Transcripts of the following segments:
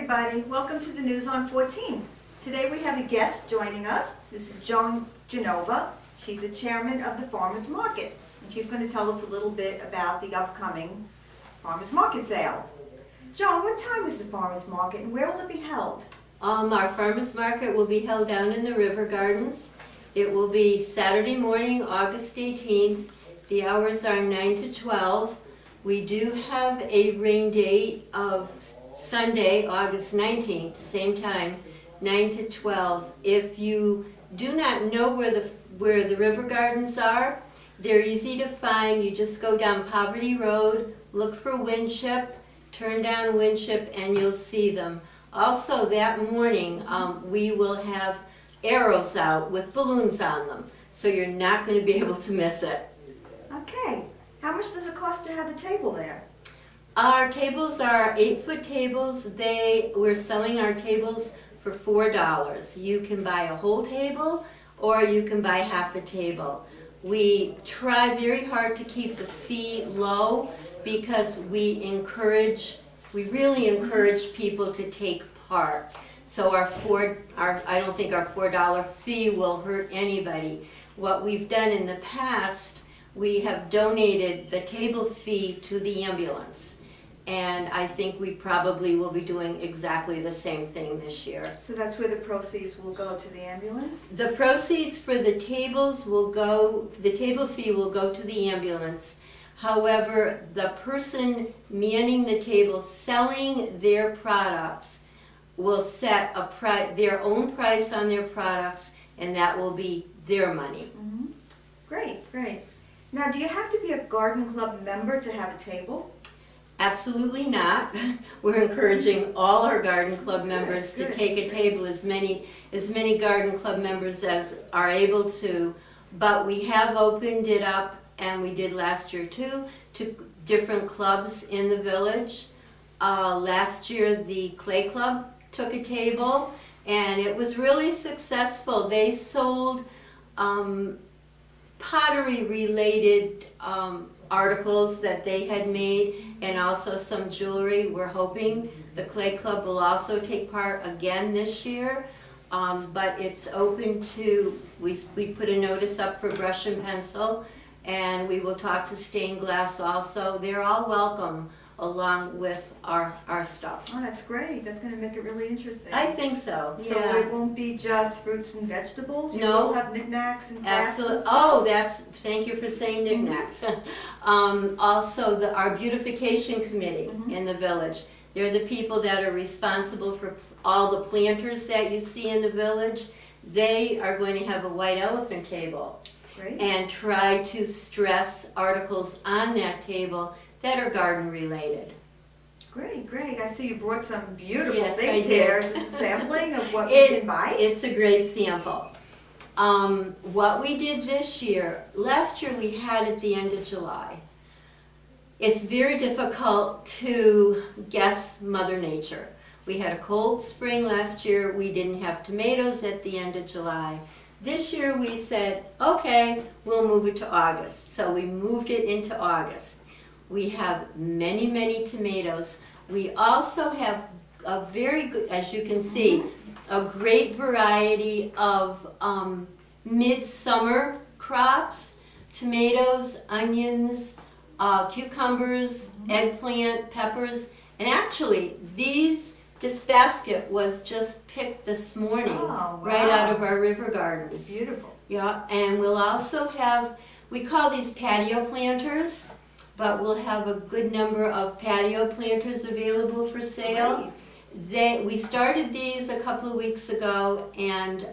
everybody. Welcome to the News on 14. Today we have a guest joining us. This is Joan Genova. She's the chairman of the Farmers Market, and she's going to tell us a little bit about the upcoming Farmers Market sale. Joan, what time is the Farmers Market and where will it be held? Our Farmers Market will be held down in the River Gardens. It will be Saturday morning, August 18th. The hours are 9 to 12. We do have a rain date of Sunday, August 19th, same time, 9 to 12. If you do not know where the River Gardens are, they're easy to find. You just go down Poverty Road, look for Winship, turn down Winship, and you'll see them. Also, that morning, we will have arrows out with balloons on them, so you're not going to be able to miss it. Okay. How much does it cost to have a table there? Our tables are 8-foot tables. We're selling our tables for $4. You can buy a whole table or you can buy half a table. We try very hard to keep the fee low because we really encourage people to take part. So I don't think our $4 fee will hurt anybody. What we've done in the past, we have donated the table fee to the ambulance. And I think we probably will be doing exactly the same thing this year. So that's where the proceeds will go to the ambulance? The proceeds for the tables the table fee will go to the ambulance. However, the person manning the table selling their products will set their own price on their products, and that will be their money. Mm-hmm. Great, great. Now, do you have to be a garden club member to have a table? Absolutely not. We're encouraging all our garden club members to take a table, as many garden club members as are able to. But we have opened it up, and we did last year too, to different clubs in the village. Last year the Clay Club took a table, and it was really successful. They sold pottery related articles that they had made, and also some jewelry. We're hoping the Clay Club will also take part again this year, but it's open to, we put a notice up for brush and pencil, and we will talk to stained glass also. They're all welcome along with our stuff. Oh, that's great. That's going to make it really interesting. I think so. So Yeah. it won't be just fruits and vegetables? You No. will have knickknacks and crafts Absolutely. and stuff? Oh, thank you for saying knickknacks. Also, our beautification committee in the village. They're the people that are responsible for all the planters that you see in the village. They are going to have a white elephant table. Great. And try to stress articles on that table that are garden related. Great, great. I see you brought some beautiful Yes, things I did. here. Is this a sampling of what we can buy? It's a great sample. What we did this year, last year we had at the end of July. It's very difficult to guess Mother Nature. We had a cold spring last year. We didn't have tomatoes at the end of July. This year we said, okay, we'll move it to August. So we moved it into August. We have many, many tomatoes. We also have a very good, as you can see, a great variety of midsummer crops, tomatoes, onions, cucumbers, eggplant, peppers. And actually, this basket was just picked this morning, right out of our river gardens. It's beautiful. Yeah, and we'll also have, we call these patio planters, but we'll have a good number of patio planters available for sale. We started these a couple of weeks ago, and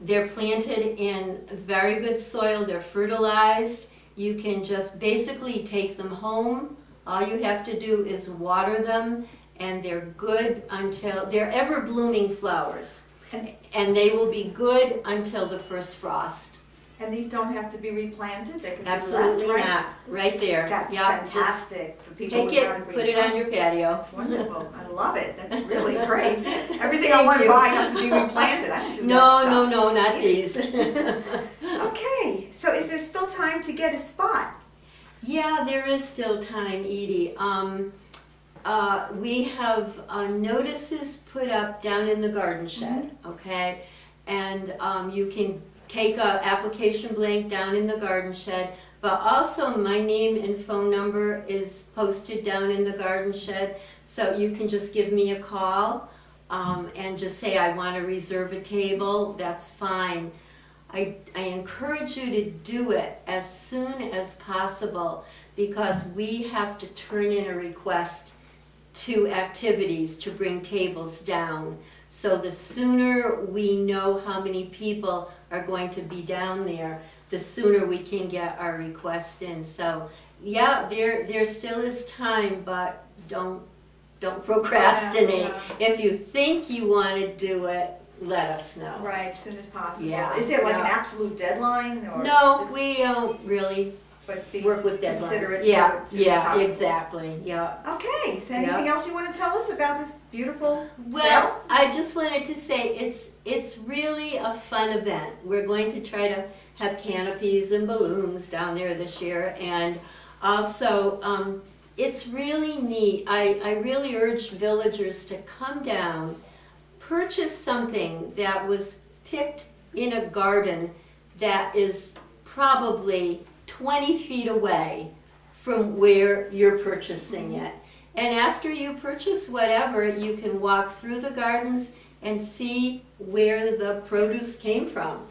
they're planted in very good soil. They're fertilized. You can just basically take them home. All you have to do is water them, and they're good until, they're ever blooming flowers. And they will be good until the first frost. And these don't have to be replanted? They can Absolutely be left, right? not. Right there. That's Yeah, fantastic for just people take without a it, green put it thumb. on your patio. That's wonderful. I love it. That's really great. Everything I Thank want to you. buy has to be replanted. I don't do that No, stuff. no, not these. Okay, so is there still time to get a spot? Yeah, there is still time, Edie. we have notices put up down in the garden shed, okay? And you can take a application blank down in the garden shed, but also my name and phone number is posted down in the garden shed, so you can just give me a call and just say, I want to reserve a table, that's fine. I encourage you to do it as soon as possible, because we have to turn in a request to activities to bring tables down. So the sooner we know how many people are going to be down there, the sooner we can get our request in. So yeah, there still is time, but don't procrastinate. Yeah. If you think you want to do it, let us know. Right, as soon as possible. Yeah, Is there like an yeah. absolute deadline or? No, just- we don't really But be work with considerate. deadlines. Yeah, as soon as yeah, possible. exactly, yeah. Okay, is there anything Yeah. else you want to tell us about this beautiful Well, sale? I just wanted to say it's really a fun event. We're going to try to have canopies and balloons down there this year, and also it's really neat. I really urge villagers to come down, purchase something that was picked in a garden that is probably 20 feet away from where you're purchasing it. And after you purchase whatever, you can walk through the gardens and see where the produce came from.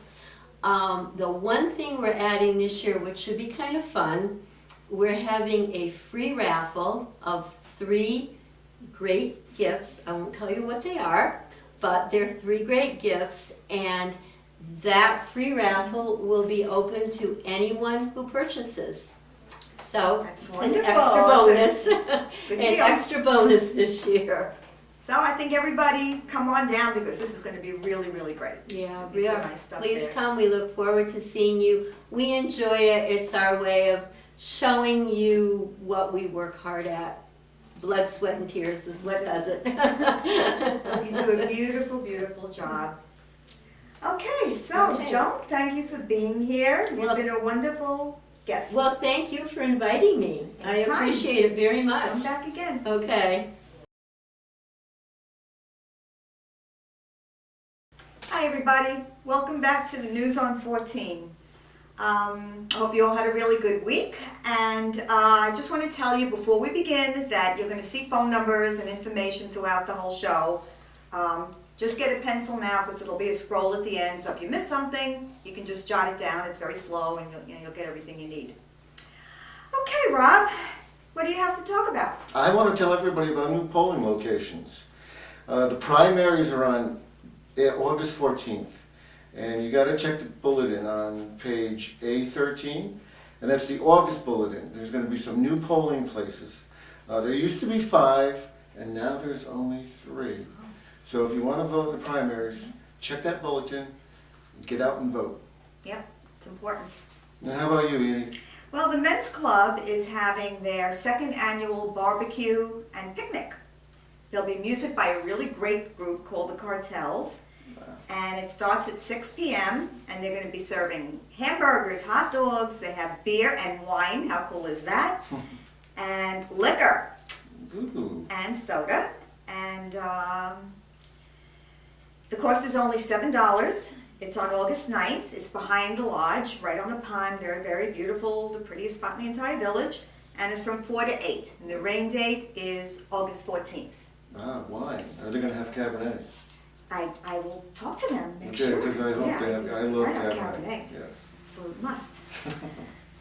The one thing we're adding this year, which should be kind of fun, we're having a free raffle of 3 great gifts. I won't tell you what they are, but they're 3 great gifts, and that free raffle will be open to anyone who purchases. So That's it's an wonderful. extra bonus, Good an deal. extra bonus this year. So I think everybody come on down because this is going to be really, really great. Yeah, It's we some are. nice stuff Please there. come. We look forward to seeing you. We enjoy it. It's our way of showing you what we work hard at. Blood, sweat, and tears is what does it. You do a beautiful, beautiful job. Okay, so Okay. Joan, thank you for being here. You've Well- been a wonderful guest. Well, thank you for inviting me. I Anytime. appreciate it very Come much. back again. Okay. Hi, everybody. Welcome back to the News on 14. I hope you all had a really good week, and I just want to tell you before we begin that you're going to see phone numbers and information throughout the whole show. Just get a pencil now because it'll be a scroll at the end, so if you miss something, you can just jot it down. It's very slow, and you'll get everything you need. Okay, Rob, what do you have to talk about? I want to tell everybody about new polling locations. The primaries are on August 14th, and you got to check the bulletin on page A13, and that's the August bulletin. There's going to be some new polling places. There used to be 5, and now there's only 3. So if you want to vote in the primaries, check that bulletin, get out and vote. Yep, it's important. And how about you, Edie? Well, the Men's Club is having their 2nd annual barbecue and picnic. There'll be music by a really great group called the Cartels, and it starts at 6 p.m. and they're going to be serving hamburgers, hot dogs, they have beer and wine, how cool is that? And liquor Ooh. and soda, and the cost is only $7. It's on August 9th. It's behind the lodge, right on the pond. Very, very beautiful, the prettiest spot in the entire village. And it's from 4 to 8. And the rain date is August 14th. Ah, wine. Are they going to have Cabernet? I will talk to them, make Okay, sure. because I hope Yeah, they have, I because love I love Cabernet. Yes. Absolute must.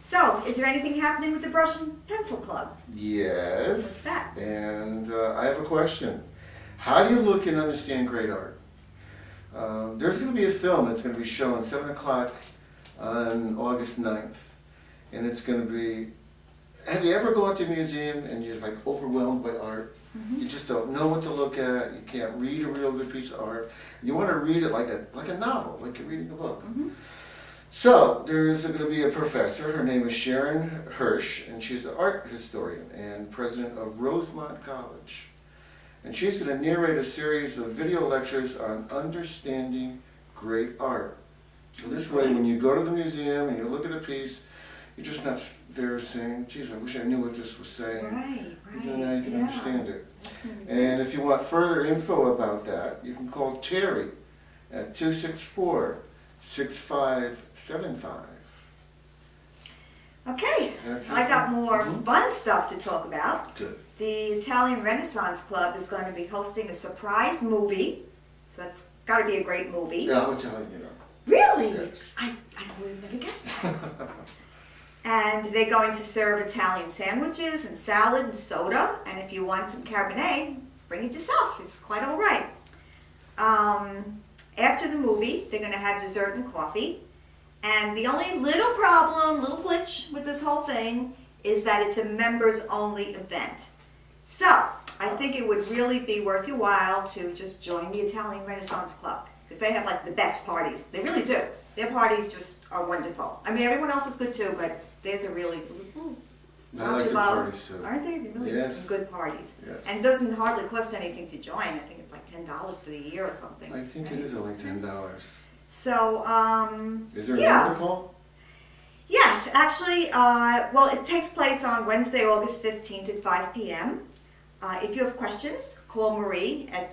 So, is there anything happening with the Brush and Pencil Club? Yes. What's that? And I have a question. How do you look and understand great art? There's going to be a film that's going to be shown 7 o'clock on August 9th. And it's going to be, have you ever gone to a museum and you're just like overwhelmed by art? Mm-hmm. You just don't know what to look at. You can't read a real good piece of art. You want to read it like a novel, like you're reading a book. Mhm. So there's going to be a professor. Her name is Sharon Hirsch, and she's an art historian and president of Rosemont College. And she's going to narrate a series of video lectures on understanding great art. So this way, when you go to the museum and you look at a piece, You're just not there saying, geez, I wish I knew what this was saying. Right, right. And now you can yeah. understand it. That's gonna be And if you want further info about that, you can call Terry at 264-6575. Okay, That's I it. got more Mhm. fun stuff to talk about. Good. The Italian Renaissance Club is going to be hosting a surprise movie, so that's got to be a great movie. Yeah, I'm telling you now. Really? Yes. I would have never guessed that. And they're going to serve Italian sandwiches and salad and soda, and if you want some Cabernet, bring it yourself. It's quite all right. After the movie, they're going to have dessert and coffee. And the only little problem, little glitch with this whole thing is that it's a members-only event. So, I think it would really be worth your while to just join the Italian Renaissance Club, because they have like the best parties. They really do. Their parties just are wonderful. I mean, everyone else is good too, but theirs are really, I like the parties too. aren't they? They really Yes. have some good parties. Yes. And it doesn't hardly cost anything to join. I think it's like $10 for the year or something. I think it right? is only $10. So, Is there a yeah. number to call? Yes, actually, well, it takes place on Wednesday, August 15th at 5 p.m. If you have questions, call Marie at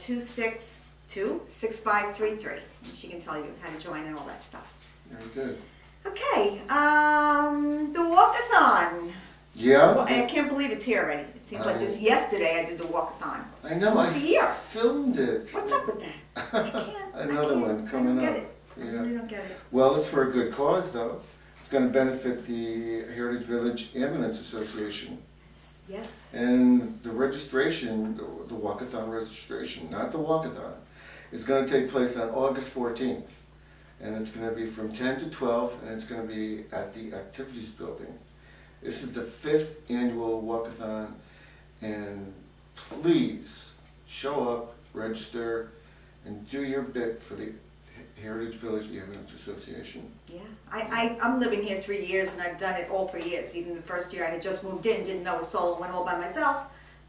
262-6533. And she can tell you how to join and all that stuff. Very good. Okay, the walkathon. Yeah? Well, I can't believe it's here already. It seems like just yesterday I did the walkathon. I know, Almost a year. filmed it. What's up with that? I can't. Another one coming I don't up. get it. I Yeah. really don't get it. Well, it's for a good cause, though. It's going to benefit the Heritage Village Ambulance Association. Yes. And the registration, the walkathon registration, not the walkathon, is going to take place on August 14th. And it's going to be from 10 to 12, and it's going to be at the Activities Building. This is the 5th annual walkathon, and please show up, register, and do your bit for the Heritage Village Ambulance Association. Yeah, I'm living here 3 years and I've done it all 3 years. Even the first year I had just moved in, didn't know a soul, and went all by myself.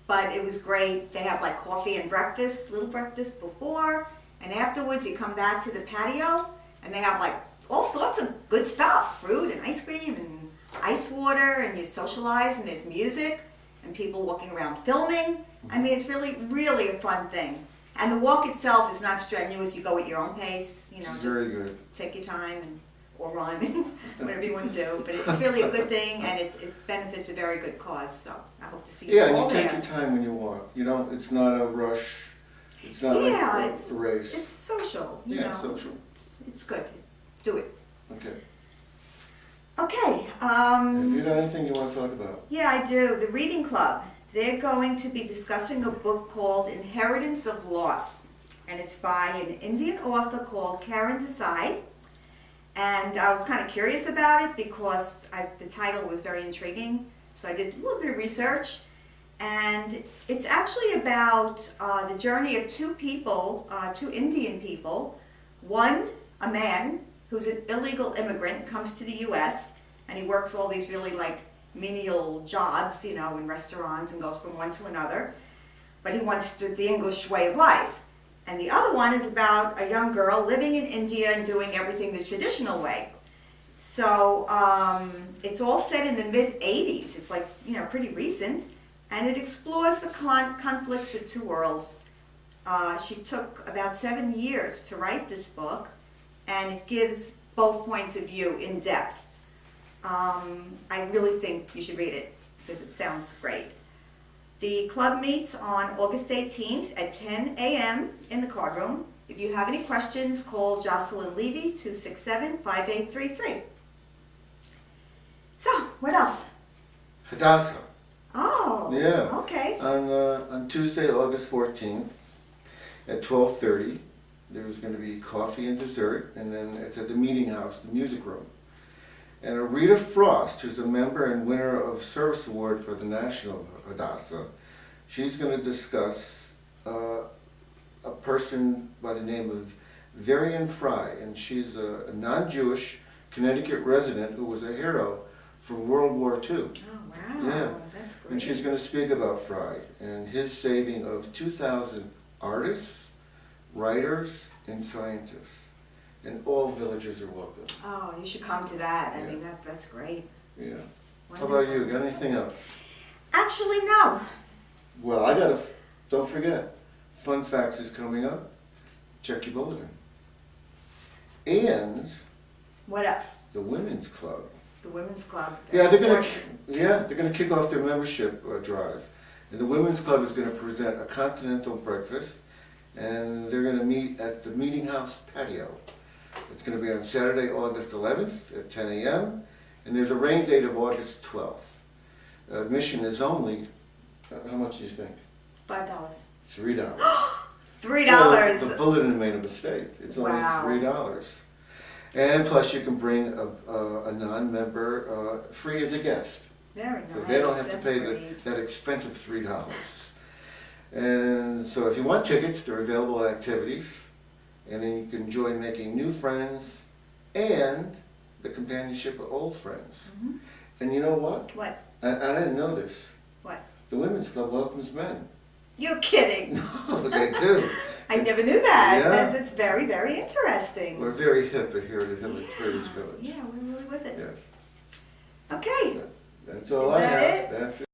But it was great. They have like coffee and breakfast, little breakfast before, and afterwards you come back to the patio and they have like all sorts of good stuff, fruit and ice cream and ice water, and you socialize and there's music and people walking around filming. I mean, it's really, really a fun thing. And the walk itself is not strenuous. You go at your own pace, you know, It's just very good. take your time or run, whatever you want to do. But it's really a good thing, and it benefits a very good cause. So I hope to see you Yeah, and all you take there. your time when you walk. You know, it's not a rush. It's not Yeah, like it's- a race. It's social, you Yeah, know. social. It's good. Do it. Okay. Okay. Have you got anything you want to talk about? Yeah, I do. The Reading Club. They're going to be discussing a book called Inheritance of Loss. And it's by an Indian author called Karen Desai. And I was kind of curious about it because the title was very intriguing. So I did a little bit of research. And it's actually about the journey of two people, two Indian people. One, a man who's an illegal immigrant, comes to the U.S. and he works all these really like menial jobs, you know, in restaurants, and goes from one to another. But he wants the English way of life. And the other one is about a young girl living in India and doing everything the traditional way. So it's all set in the mid-'80s. It's like, you know, pretty recent. And it explores the conflicts of two worlds. She took about 7 years to write this book, and it gives both points of view in depth. I really think you should read it because it sounds great. The club meets on August 18th at 10 a.m. in the card room. If you have any questions, call Jocelyn Levy, 267-5833. So, what else? Hadassah. Oh, Yeah. okay. On Tuesday, August 14th at 12:30, there's going to be coffee and dessert, and then it's at the Meeting House, the music room. And Rita Frost, who's a member and winner of Service Award for the National Hadassah, she's going to discuss a person by the name of Varian Fry, and she's a non-Jewish Connecticut resident who was a hero from World War II. Oh, wow. Yeah. That's great. And she's going to speak about Fry and his saving of 2,000 artists, writers, and scientists. And all villagers are welcome. Oh, you should come to that. I Yeah. mean, that's great. Yeah. How about you? Got anything else? Actually, no. Well, don't forget, Fun Facts is coming up. Check your bulletin. And What else? the Women's Club. The Women's Club. Yeah, they're gonna kick off their membership drive. And the Women's Club is gonna present a continental breakfast, and they're gonna meet at the Meeting House patio. It's gonna be on Saturday, August 11th at 10 a.m., and there's a rain date of August 12th. Admission is only, how much do you think? $5. $3. $3. Well, the bulletin made a mistake. It's only Wow. $3. And plus you can bring a non-member free as a guest. Very nice. So they don't have to That's pay great. that expensive $3. And so if you want tickets, they're available at activities. And then you can enjoy making new friends and the companionship of old friends. Mhm. And you know what? What? I didn't know this. What? The Women's Club welcomes men. You're kidding. No, they do. I never knew that. Yeah. That's very, very interesting. We're very hip at here at Heritage Village. Yeah, we're really with it. Yes. Okay. That's all Is I that have. it? That's it.